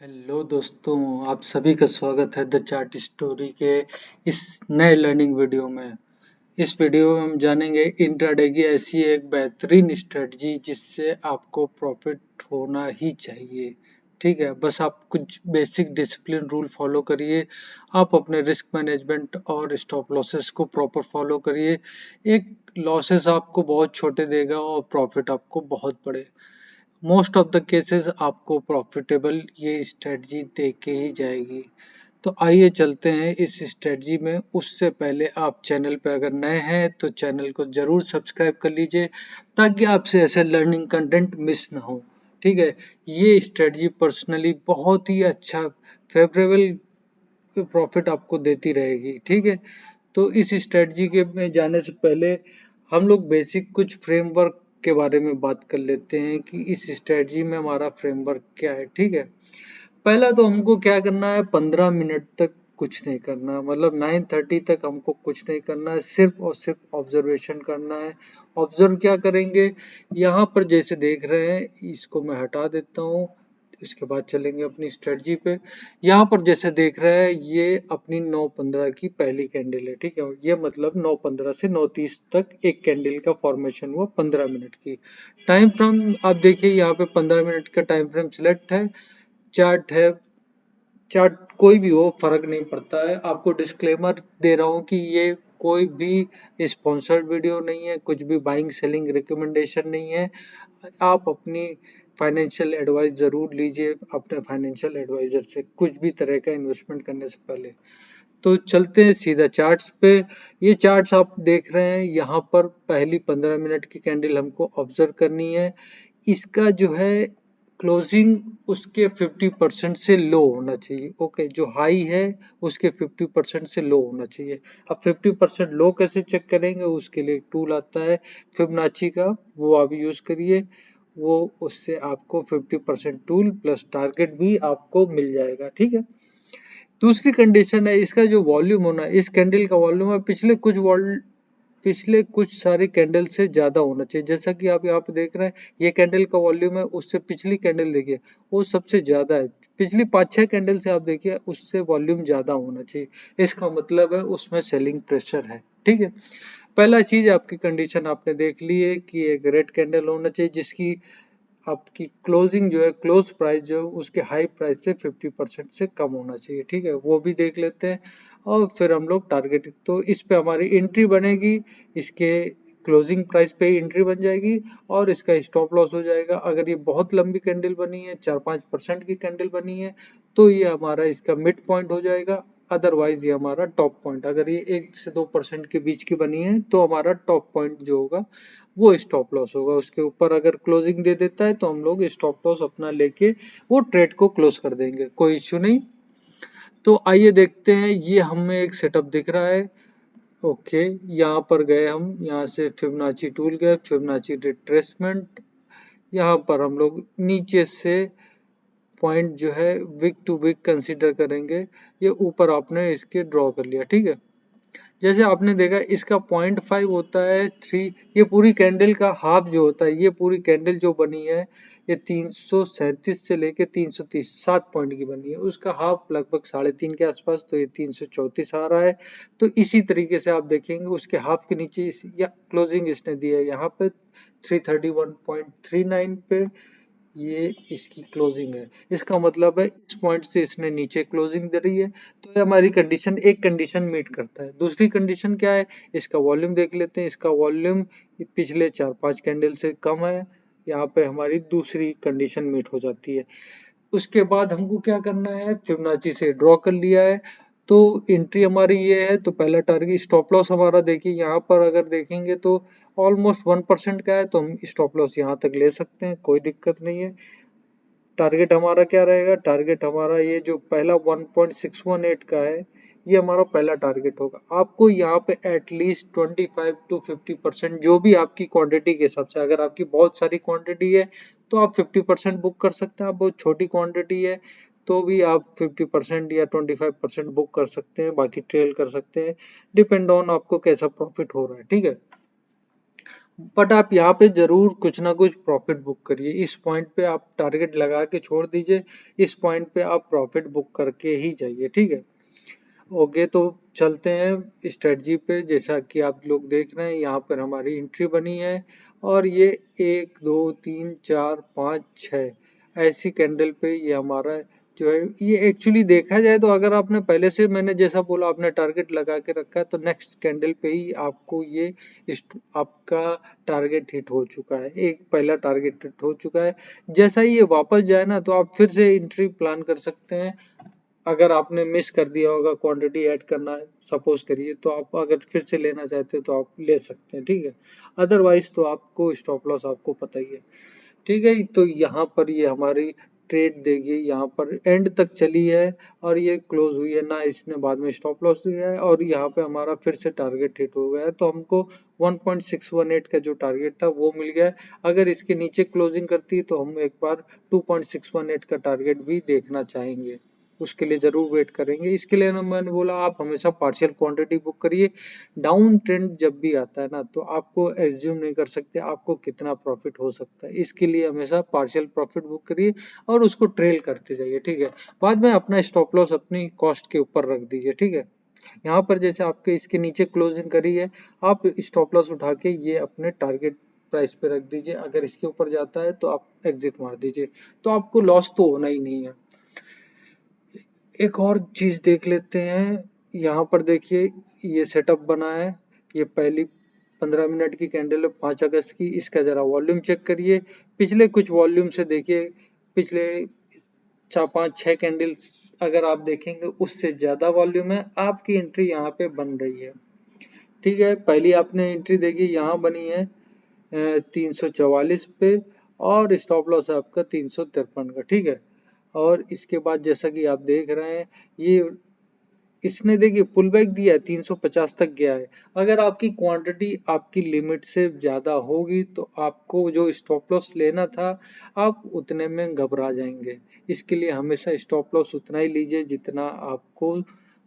Hello दोस्तों, आप सभी का स्वागत है द चार्ट स्टोरी के इस नए लर्निंग वीडियो में। इस वीडियो में हम जानेंगे इंट्राडे की ऐसी एक बेहतरीन स्ट्रेटजी जिससे आपको प्रॉफिट होना ही चाहिए। ठीक है, बस आप कुछ बेसिक डिसिप्लिन रूल फॉलो करिए। आप अपने रिस्क मैनेजमेंट और स्टॉप लॉसेस को प्रॉपर फॉलो करिए। एक लॉसेस आपको बहुत छोटे देगा और प्रॉफिट आपको बहुत बड़े। मोस्ट ऑफ द केसेस आपको प्रॉफिटेबल ये स्ट्रेटजी दे के ही जाएगी। तो आइए चलते हैं इस स्ट्रेटजी में। उससे पहले आप चैनल पे अगर नए हैं तो चैनल को जरूर सब्सक्राइब कर लीजिए ताकि आपसे ऐसे लर्निंग कंटेंट मिस ना हो। ठीक है, ये स्ट्रेटजी पर्सनली बहुत ही अच्छा फेवरेबल प्रॉफिट आपको देती रहेगी। ठीक है, तो इस स्ट्रेटजी के में जाने से पहले हम लोग बेसिक कुछ फ्रेमवर्क के बारे में बात कर लेते हैं कि इस स्ट्रेटजी में हमारा फ्रेमवर्क क्या है। ठीक है, पहला तो हमको क्या करना है, 15 मिनट तक कुछ नहीं करना, मतलब 9:30 तक हमको कुछ नहीं करना है, सिर्फ और सिर्फ ऑब्जर्वेशन करना है। ऑब्जर्व क्या करेंगे, यहाँ पर जैसे देख रहे हैं, इसको मैं हटा देता हूँ, इसके बाद चलेंगे अपनी स्ट्रेटजी पे। यहाँ पर जैसे देख रहे हैं, ये अपनी 9:15 की पहली कैंडल है। ठीक है, ये मतलब 9:15 से 9:30 तक एक कैंडल का फॉर्मेशन हुआ 15 मिनट की। टाइम फ्रेम आप देखिए, यहाँ पे 15 मिनट का टाइम फ्रेम सिलेक्ट है। चार्ट है, चार्ट कोई भी हो फर्क नहीं पड़ता है। आपको डिस्क्लेमर दे रहा हूँ कि ये कोई भी स्पॉन्सर्ड वीडियो नहीं है, कुछ भी बाइंग सेलिंग रिकमेंडेशन नहीं है। आप अपनी फाइनेंशियल एडवाइस जरूर लीजिए अपने फाइनेंशियल एडवाइजर से कुछ भी तरह का इन्वेस्टमेंट करने से पहले। तो चलते हैं सीधा चार्ट्स पे। ये चार्ट्स आप देख रहे हैं, यहाँ पर पहली 15 मिनट की कैंडल हमको ऑब्जर्व करनी है। इसका जो है क्लोजिंग उसके 50% से लो होना चाहिए। ओके, जो हाई है उसके 50% से लो होना चाहिए। अब 50% लो कैसे चेक करेंगे, उसके लिए टूल आता है फिबोनाची का, वो आप यूज करिए। वो उससे आपको 50% टूल प्लस टारगेट भी आपको मिल जाएगा। ठीक है, दूसरी कंडीशन है इसका जो वॉल्यूम होना है, इस कैंडल का वॉल्यूम है पिछले कुछ सारी कैंडल से ज्यादा होना चाहिए। जैसा कि आप यहाँ पे देख रहे हैं, ये कैंडल का वॉल्यूम है, उससे पिछली कैंडल देखिए वो सबसे ज्यादा है। पिछली 5-6 कैंडल से आप देखिए उससे वॉल्यूम ज्यादा होना चाहिए। इसका मतलब है उसमें सेलिंग प्रेशर है। ठीक है, पहला चीज आपकी कंडीशन आपने देख ली है कि एक रेड कैंडल होना चाहिए जिसकी आपकी क्लोजिंग जो है, क्लोज प्राइस जो है उसके हाई प्राइस से 50% से कम होना चाहिए। ठीक है, वो भी देख लेते हैं और फिर हम लोग टारगेट, तो इस पे हमारी एंट्री बनेगी, इसके क्लोजिंग प्राइस पे ही एंट्री बन जाएगी और इसका स्टॉप लॉस हो जाएगा। अगर ये बहुत लंबी कैंडल बनी है, 4-5% की कैंडल बनी है, तो ये हमारा इसका मिड पॉइंट हो जाएगा। अदरवाइज ये हमारा टॉप पॉइंट, अगर ये 1 से 2% के बीच की बनी है तो हमारा टॉप पॉइंट जो होगा वो स्टॉप लॉस होगा। उसके ऊपर अगर क्लोजिंग दे देता है तो हम लोग स्टॉप लॉस अपना लेके वो ट्रेड को क्लोज कर देंगे, कोई इश्यू नहीं। तो आइए देखते हैं, ये हमें एक सेटअप दिख रहा है। ओके, यहाँ पर गए हम, यहाँ से फिबोनाची टूल गए, फिबोनाची रिट्रेसमेंट, यहाँ पर हम लोग नीचे से पॉइंट जो है विक टू विक कंसीडर करेंगे। ये ऊपर आपने इसके ड्रॉ कर लिया। ठीक है, जैसे आपने देखा इसका 0.5 होता है 3, ये पूरी कैंडल का हाफ जो होता है, ये पूरी कैंडल जो बनी है ये 337 से लेके 330 7 पॉइंट की बनी है, उसका हाफ लगभग 3.5 के आसपास, तो ये 334 आ रहा है। तो इसी तरीके से आप देखेंगे उसके हाफ के नीचे या क्लोजिंग इसने दिया है यहाँ पे 331.39 पे, ये इसकी क्लोजिंग है। इसका मतलब है इस पॉइंट से इसने नीचे क्लोजिंग दे रही है, तो ये हमारी कंडीशन, एक कंडीशन मीट करता है। दूसरी कंडीशन क्या है, इसका वॉल्यूम देख लेते हैं। इसका वॉल्यूम पिछले 4-5 कैंडल से कम है, यहाँ पे हमारी दूसरी कंडीशन मीट हो जाती है। उसके बाद हमको क्या करना है, फिबोनाची से ड्रॉ कर लिया है, तो एंट्री हमारी ये है। तो पहला टारगेट, स्टॉप लॉस हमारा देखिए यहाँ पर अगर देखेंगे तो ऑलमोस्ट 1% का है, तो हम स्टॉप लॉस यहाँ तक ले सकते हैं, कोई दिक्कत नहीं है। टारगेट हमारा क्या रहेगा, टारगेट हमारा ये जो पहला 1.618 का है, ये हमारा पहला टारगेट होगा। आपको यहाँ पे एटलीस्ट 25 to 50%, जो भी आपकी क्वांटिटी के हिसाब से, अगर आपकी बहुत सारी क्वांटिटी है तो आप 50% बुक कर सकते हैं। आप बहुत छोटी क्वांटिटी है तो भी आप 50% या 25% बुक कर सकते हैं, बाकी ट्रेल कर सकते हैं, डिपेंड ऑन आपको कैसा प्रॉफिट हो रहा है। ठीक है, बट आप यहाँ पे जरूर कुछ ना कुछ प्रॉफिट बुक करिए। इस पॉइंट पे आप टारगेट लगा के छोड़ दीजिए, इस पॉइंट पे आप प्रॉफिट बुक करके ही जाइए, ठीक है। ओके, तो चलते हैं स्ट्रेटजी पे। जैसा कि आप लोग देख रहे हैं यहाँ पर हमारी एंट्री बनी है और ये 1 2 3 4 5 6 ऐसी कैंडल पे ये हमारा जो है, ये एक्चुअली देखा जाए तो अगर आपने पहले से, मैंने जैसा बोला, आपने टारगेट लगा के रखा है तो नेक्स्ट कैंडल पे ही आपको ये आपका टारगेट हिट हो चुका है, एक पहला टारगेट हिट हो चुका है। जैसा ही ये वापस जाए ना तो आप फिर से एंट्री प्लान कर सकते हैं। अगर आपने मिस कर दिया होगा क्वांटिटी ऐड करना है सपोज करिए, तो आप अगर फिर से लेना चाहते हो तो आप ले सकते हैं, ठीक है। अदरवाइज तो आपको स्टॉप लॉस आपको पता ही है, ठीक है। तो यहाँ पर ये हमारी ट्रेड देखिए यहाँ पर एंड तक चली है और ये क्लोज हुई है ना, इसने बाद में स्टॉप लॉस दिया है और यहाँ पे हमारा फिर से टारगेट हिट हो गया है। तो हमको 1.618 का जो टारगेट था वो मिल गया है। अगर इसके नीचे क्लोजिंग करती है तो हम एक बार 2.618 का टारगेट भी देखना चाहेंगे, उसके लिए जरूर वेट करेंगे। इसके लिए ना मैंने बोला आप हमेशा पार्शियल क्वांटिटी बुक करिए। डाउन ट्रेंड जब भी आता है ना तो आपको एज्यूम नहीं कर सकते आपको कितना प्रॉफिट हो सकता है, इसके लिए हमेशा पार्शियल प्रॉफिट बुक करिए और उसको ट्रेल करते जाइए, ठीक है। बाद में अपना स्टॉप लॉस अपनी कॉस्ट के ऊपर रख दीजिए, ठीक है। यहाँ पर जैसे आपके इसके नीचे क्लोजिंग करी है, आप स्टॉप लॉस उठा के ये अपने टारगेट प्राइस पे रख दीजिए। अगर इसके ऊपर जाता है तो आप एग्जिट मार दीजिए, तो आपको लॉस तो होना ही नहीं है। एक और चीज देख लेते हैं, यहाँ पर देखिए ये सेटअप बना है, ये पहली 15 मिनट की कैंडल है 5 अगस्त की। इसका जरा वॉल्यूम चेक करिए, पिछले कुछ वॉल्यूम से देखिए, पिछले 4 5 6 कैंडल्स अगर आप देखेंगे उससे ज्यादा वॉल्यूम है। आपकी एंट्री यहाँ पे बन रही है, ठीक है। पहली आपने एंट्री देखी यहाँ बनी है 344 पे और स्टॉप लॉस है आपका 353 का, ठीक है। और इसके बाद जैसा कि आप देख रहे हैं ये इसने देखिए पुल बैक दिया है, 350 तक गया है। अगर आपकी क्वांटिटी आपकी लिमिट से ज्यादा होगी तो आपको जो स्टॉप लॉस लेना था आप उतने में घबरा जाएंगे। इसके लिए हमेशा स्टॉप लॉस उतना ही लीजिए जितना आपको,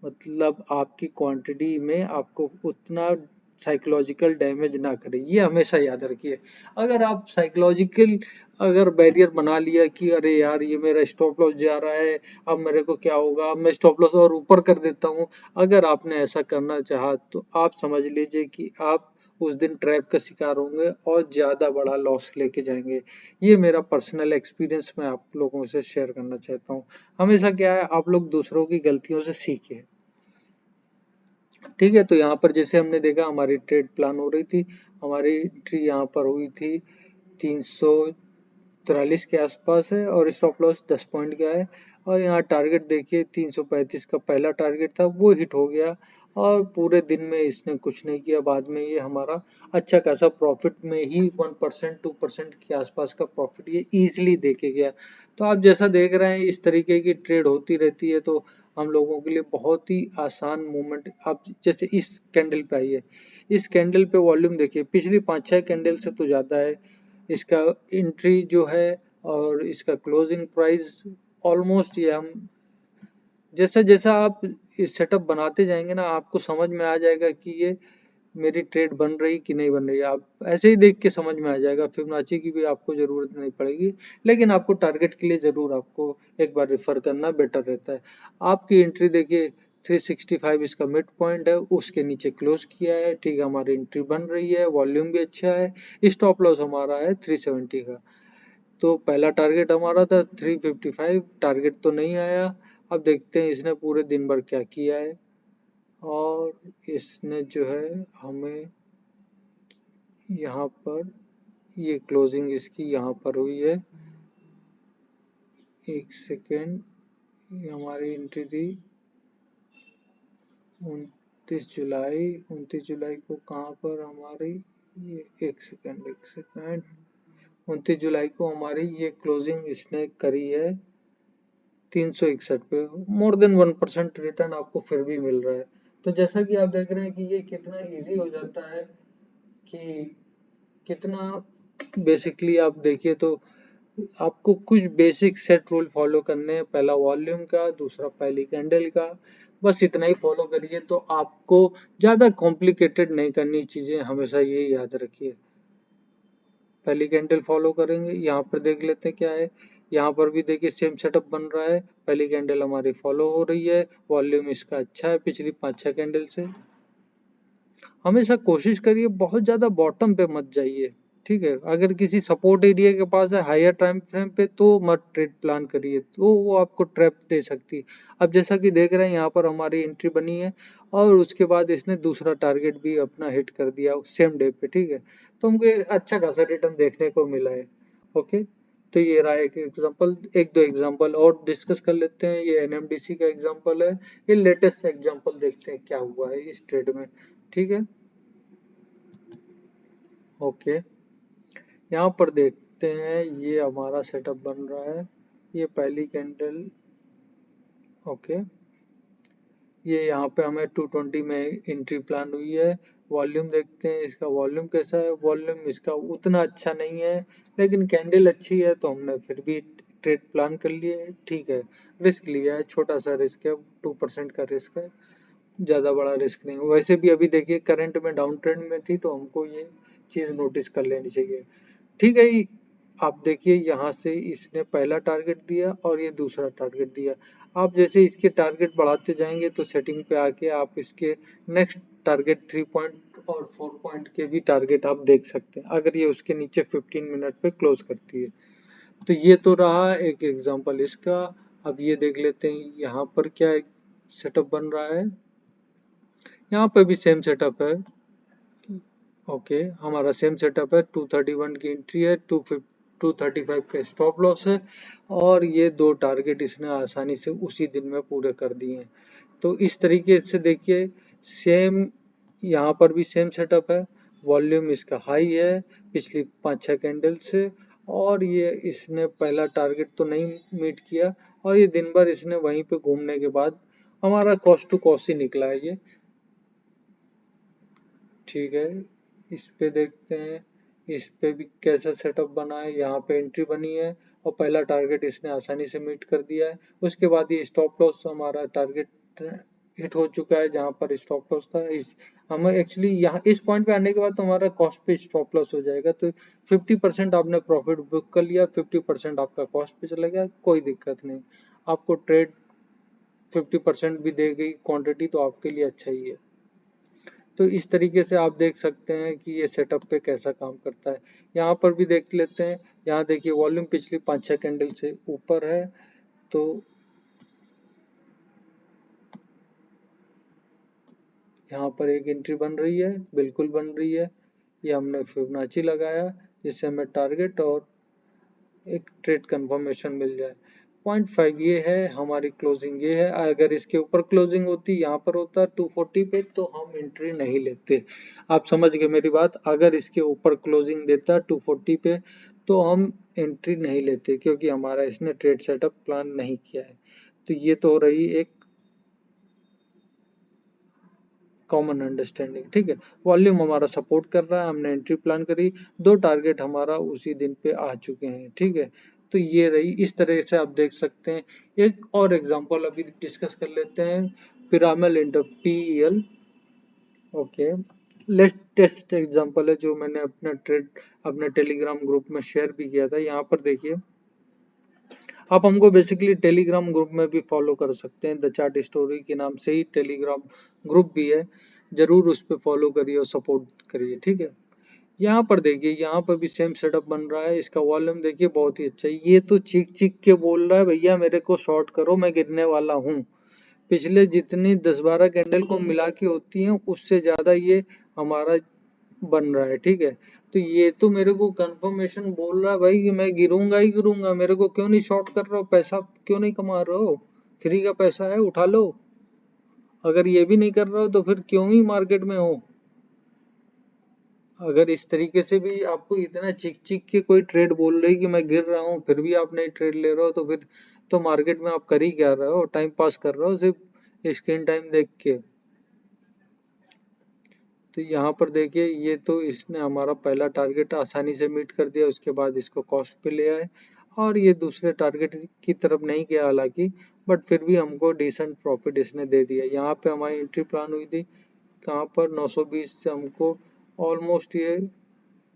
मतलब आपकी क्वांटिटी में आपको उतना साइकोलॉजिकल डैमेज ना करे, ये हमेशा याद रखिए। अगर आप साइकोलॉजिकल अगर बैरियर बना लिया कि अरे यार ये मेरा स्टॉप लॉस जा रहा है, अब मेरे को क्या होगा, अब मैं स्टॉप लॉस और ऊपर कर देता हूँ, अगर आपने ऐसा करना चाहा तो आप समझ लीजिए कि आप उस दिन ट्रैप का शिकार होंगे और ज्यादा बड़ा लॉस लेके जाएंगे। ये मेरा पर्सनल एक्सपीरियंस मैं आप लोगों से शेयर करना चाहता हूँ। हमेशा क्या है, आप लोग दूसरों की गलतियों से सीखिए, ठीक है। तो यहाँ पर जैसे हमने देखा हमारी ट्रेड प्लान हो रही थी, हमारी एंट्री यहाँ पर हुई थी 343 के आसपास है और स्टॉप लॉस 10 पॉइंट का है। और यहाँ टारगेट देखिए 335 का पहला टारगेट था वो हिट हो गया और पूरे दिन में इसने कुछ नहीं किया। बाद में ये हमारा अच्छा खासा प्रॉफिट में ही 1% 2% के आसपास का प्रॉफिट ये इजीली देके गया। तो आप जैसा देख रहे हैं इस तरीके की ट्रेड होती रहती है तो हम लोगों के लिए बहुत ही आसान मूवमेंट। आप जैसे इस कैंडल पे आइए, इस कैंडल पे वॉल्यूम देखिए पिछली 5 6 कैंडल से तो ज़्यादा है। इसका एंट्री जो है और इसका क्लोजिंग प्राइस ऑलमोस्ट, ये हम जैसा जैसा आप इस सेटअप बनाते जाएंगे ना आपको समझ में आ जाएगा कि ये मेरी ट्रेड बन रही कि नहीं बन रही। आप ऐसे ही देख के समझ में आ जाएगा, फिबोनाची की भी आपको जरूरत नहीं पड़ेगी, लेकिन आपको टारगेट के लिए जरूर आपको एक बार रेफर करना बेटर रहता है। आपकी एंट्री देखिए 365 इसका मिड पॉइंट है, उसके नीचे क्लोज किया है, ठीक है। हमारी एंट्री बन रही है, वॉल्यूम भी अच्छा है, स्टॉप लॉस हमारा है 370 का। तो पहला टारगेट हमारा था 355, टारगेट तो नहीं आया। अब देखते हैं इसने पूरे दिन भर क्या किया है और इसने जो है हमें यहाँ पर ये क्लोजिंग इसकी यहाँ पर हुई है। एक सेकेंड, ये हमारी एंट्री थी 29 जुलाई, 29 जुलाई को कहाँ पर हमारी ये, एक सेकेंड 29 जुलाई को हमारी ये क्लोजिंग इसने करी है 361 पे। मोर देन 1% रिटर्न आपको फिर भी मिल रहा है। तो जैसा कि आप देख रहे हैं कि ये कितना इजी हो जाता है कि कितना, बेसिकली आप देखिए तो आपको कुछ बेसिक सेट रूल फॉलो करने हैं। पहला वॉल्यूम का, दूसरा पहली कैंडल का, बस इतना ही फॉलो करिए। तो आपको ज़्यादा कॉम्प्लिकेटेड नहीं करनी चीज़ें, हमेशा ये याद रखिए। पहली कैंडल फॉलो करेंगे। यहाँ पर देख लेते हैं क्या है, यहाँ पर भी देखिए सेम सेटअप बन रहा है, पहली कैंडल हमारी फॉलो हो रही है, वॉल्यूम इसका अच्छा है पिछली 5-6 कैंडल से। हमेशा कोशिश करिए बहुत ज्यादा बॉटम पे मत जाइए, ठीक है। अगर किसी सपोर्ट एरिया के पास है हायर टाइम फ्रेम पे तो मत ट्रेड प्लान करिए, तो वो आपको ट्रैप दे सकती है। अब जैसा कि देख रहे हैं यहाँ पर हमारी एंट्री बनी है और उसके बाद इसने दूसरा टारगेट भी अपना हिट कर दिया सेम डे पे, ठीक है। तो हमको एक अच्छा खासा रिटर्न देखने को मिला है। ओके, तो ये रहा एक एग्जांपल, एक दो एग्जांपल और डिस्कस कर लेते हैं। ये एनएमडीसी का एग्जांपल है, ये लेटेस्ट एग्जांपल देखते हैं क्या हुआ है इस ट्रेड में, ठीक है। ओके, यहाँ पर देखते हैं ये हमारा सेटअप बन रहा है, ये पहली कैंडल। ओके, ये यहाँ पे हमें 220 में एंट्री प्लान हुई है। वॉल्यूम देखते हैं इसका, वॉल्यूम कैसा है, वॉल्यूम इसका उतना अच्छा नहीं है, लेकिन कैंडल अच्छी है तो हमने फिर भी ट्रेड प्लान कर लिए, ठीक है। रिस्क लिया है, छोटा सा रिस्क है, 2% का रिस्क है, ज़्यादा बड़ा रिस्क नहीं। वैसे भी अभी देखिए करंट में डाउन ट्रेंड में थी तो हमको ये चीज़ नोटिस कर लेनी चाहिए, ठीक है। आप देखिए यहाँ से इसने पहला टारगेट दिया और ये दूसरा टारगेट दिया। आप जैसे इसके टारगेट बढ़ाते जाएंगे तो सेटिंग पे आके आप इसके नेक्स्ट टारगेट 3 पॉइंट और 4 पॉइंट के भी टारगेट आप देख सकते हैं, अगर ये उसके नीचे 15 मिनट पे क्लोज करती है। तो ये तो रहा एक एग्जांपल इसका। अब ये देख लेते हैं यहाँ पर क्या सेटअप बन रहा है। यहाँ पे भी सेम सेटअप है। ओके, हमारा सेम सेटअप है, 231 की एंट्री है, 235 का स्टॉप लॉस है और ये दो टारगेट इसने आसानी से उसी दिन में पूरे कर दिए हैं। तो इस तरीके से देखिए सेम यहाँ पर भी सेम सेटअप है, वॉल्यूम इसका हाई है पिछली 5-6 कैंडल से, और ये इसने पहला टारगेट तो नहीं मीट किया और ये दिन भर इसने वहीं पे घूमने के बाद हमारा कॉस्ट टू कॉस्ट ही निकला है ये, ठीक है। इस पे देखते हैं, इस पे भी कैसा सेटअप बना है, यहाँ पे एंट्री बनी है और पहला टारगेट इसने आसानी से मीट कर दिया है। उसके बाद ये स्टॉप लॉस हमारा टारगेट हिट हो चुका है, जहाँ पर स्टॉप लॉस था इस हमें एक्चुअली यहाँ इस पॉइंट पे आने के बाद तो हमारा कॉस्ट पे स्टॉप लॉस हो जाएगा। तो 50% आपने प्रॉफिट बुक कर लिया, 50% आपका कॉस्ट पे चला गया, कोई दिक्कत नहीं। आपको ट्रेड 50% भी दे गई क्वांटिटी तो आपके लिए अच्छा ही है। तो इस तरीके से आप देख सकते हैं कि ये सेटअप पे कैसा काम करता है। यहाँ पर भी देख लेते हैं, यहाँ देखिए वॉल्यूम पिछली 5-6 कैंडल से ऊपर है, तो यहाँ पर एक एंट्री बन रही है, बिल्कुल बन रही है। ये हमने फिबोनाची लगाया जिससे हमें टारगेट और एक ट्रेड कंफर्मेशन मिल जाए। 0.5 ये है हमारी क्लोजिंग, ये है। अगर इसके ऊपर क्लोजिंग होती यहाँ पर होता 240 पे तो हम एंट्री नहीं लेते। आप समझ गए मेरी बात, अगर इसके ऊपर क्लोजिंग देता 240 पे तो हम एंट्री नहीं लेते, क्योंकि हमारा इसने ट्रेड सेटअप प्लान नहीं किया है। तो ये तो हो रही एक कॉमन अंडरस्टैंडिंग, ठीक है। वॉल्यूम हमारा सपोर्ट कर रहा है, हमने एंट्री प्लान करी, दो टारगेट हमारा उसी दिन पे आ चुके हैं, ठीक है। तो ये रही, इस तरह से आप देख सकते हैं। एक और एग्जांपल अभी डिस्कस कर लेते हैं, pyramid into PL. Okay, latest example है जो मैंने अपने टेलीग्राम ग्रुप में शेयर भी किया था। यहाँ पर देखिए आप हमको बेसिकली टेलीग्राम ग्रुप में भी फॉलो कर सकते हैं, द चार्ट स्टोरी के नाम से ही टेलीग्राम ग्रुप भी है, जरूर उस पर फॉलो करिए और सपोर्ट करिए, ठीक है। यहाँ पर देखिए, यहाँ पर भी सेम सेटअप बन रहा है, इसका वॉल्यूम देखिए बहुत ही अच्छा है। ये तो चीख चीख के बोल रहा है भैया मेरे को शॉर्ट करो, मैं गिरने वाला हूँ। पिछले जितनी 10-12 कैंडल को मिला के होती हैं उससे ज्यादा ये हमारा बन रहा है, ठीक है। तो ये तो मेरे को कंफर्मेशन बोल रहा है भाई कि मैं गिरूंगा ही गिरूंगा, मेरे को क्यों नहीं शॉर्ट कर रहे हो, पैसा क्यों नहीं कमा रहे हो, फ्री का पैसा है उठा लो। अगर ये भी नहीं कर रहे हो तो फिर क्यों ही मार्केट में हो। अगर इस तरीके से भी आपको इतना चिक चिक के कोई ट्रेड बोल रही कि मैं गिर रहा हूँ फिर भी आप नहीं ट्रेड ले रहे हो, तो फिर तो मार्केट में आप कर ही क्या रहे हो, टाइम पास कर रहे हो सिर्फ स्क्रीन टाइम देख के। तो यहाँ पर देखिए ये तो इसने हमारा पहला टारगेट आसानी से मीट कर दिया, उसके बाद इसको कॉस्ट पे ले आए और ये दूसरे टारगेट की तरफ नहीं गया हालांकि, बट फिर भी हमको डिसेंट प्रॉफिट इसने दे दिया। यहाँ पे हमारी एंट्री प्लान हुई थी कहाँ पर 920 से हमको ऑलमोस्ट ये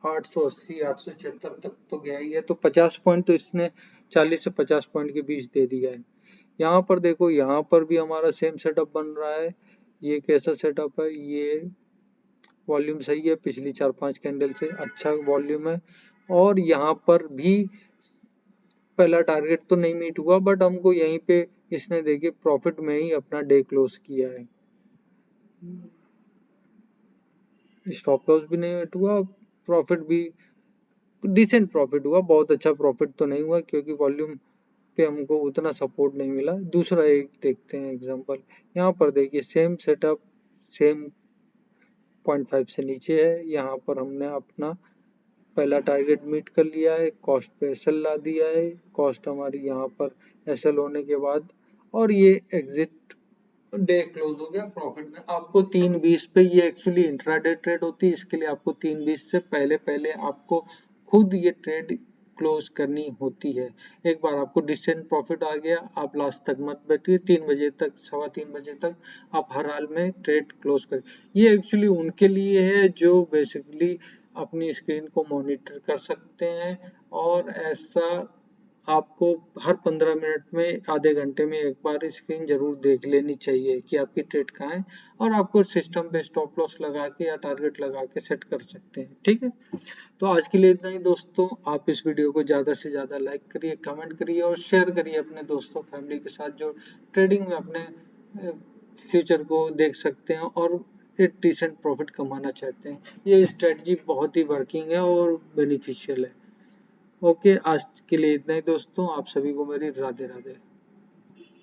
880 876 तक तो गया ही है, तो 50 पॉइंट तो इसने 40 से 50 पॉइंट के बीच दे दिया है। यहाँ पर देखो, यहाँ पर भी हमारा सेम सेटअप बन रहा है। ये कैसा सेटअप है, ये वॉल्यूम सही है, पिछली 4-5 कैंडल से अच्छा वॉल्यूम है। और यहाँ पर भी पहला टारगेट तो नहीं मीट हुआ, बट हमको यहीं पे इसने देखिए प्रॉफिट में ही अपना डे क्लोज किया है। स्टॉप लॉस भी नहीं मीट हुआ, प्रॉफिट भी डिसेंट प्रॉफिट हुआ, बहुत अच्छा प्रॉफिट तो नहीं हुआ क्योंकि वॉल्यूम पे हमको उतना सपोर्ट नहीं मिला। दूसरा एक देखते हैं एग्जांपल, यहाँ पर देखिए सेम सेटअप, सेम 0.5 से नीचे है। यहाँ पर हमने अपना पहला टारगेट मीट कर लिया है, कॉस्ट पे एसएल ला दिया है, कॉस्ट हमारी यहाँ पर एसएल होने के बाद, और ये एग्जिट डे क्लोज हो गया प्रॉफिट में। आपको 3:20 पे, ये एक्चुअली इंट्राडे ट्रेड होती है, इसके लिए आपको 3:20 से पहले पहले आपको खुद ये ट्रेड क्लोज करनी होती है। एक बार आपको डिसेंट प्रॉफिट आ गया, आप लास्ट तक मत बैठिए, 3 बजे तक, 3:15 तक आप हर हाल में ट्रेड क्लोज करें। ये एक्चुअली उनके लिए है जो बेसिकली अपनी स्क्रीन को मॉनिटर कर सकते हैं, और ऐसा आपको हर 15 मिनट में, आधे घंटे में एक बार स्क्रीन जरूर देख लेनी चाहिए कि आपकी ट्रेड कहाँ है, और आपको सिस्टम पे स्टॉप लॉस लगा के या टारगेट लगा के सेट कर सकते हैं। ठीक है, तो आज के लिए इतना ही दोस्तों। आप इस वीडियो को ज़्यादा से ज़्यादा लाइक करिए, कमेंट करिए और शेयर करिए अपने दोस्तों फैमिली के साथ, जो ट्रेडिंग में अपने फ्यूचर को देख सकते हैं और एक डिसेंट प्रॉफिट कमाना चाहते हैं। ये स्ट्रेटजी बहुत ही वर्किंग है और बेनिफिशियल है। ओके, आज के लिए इतना ही दोस्तों। आप सभी को मेरी राधे राधे।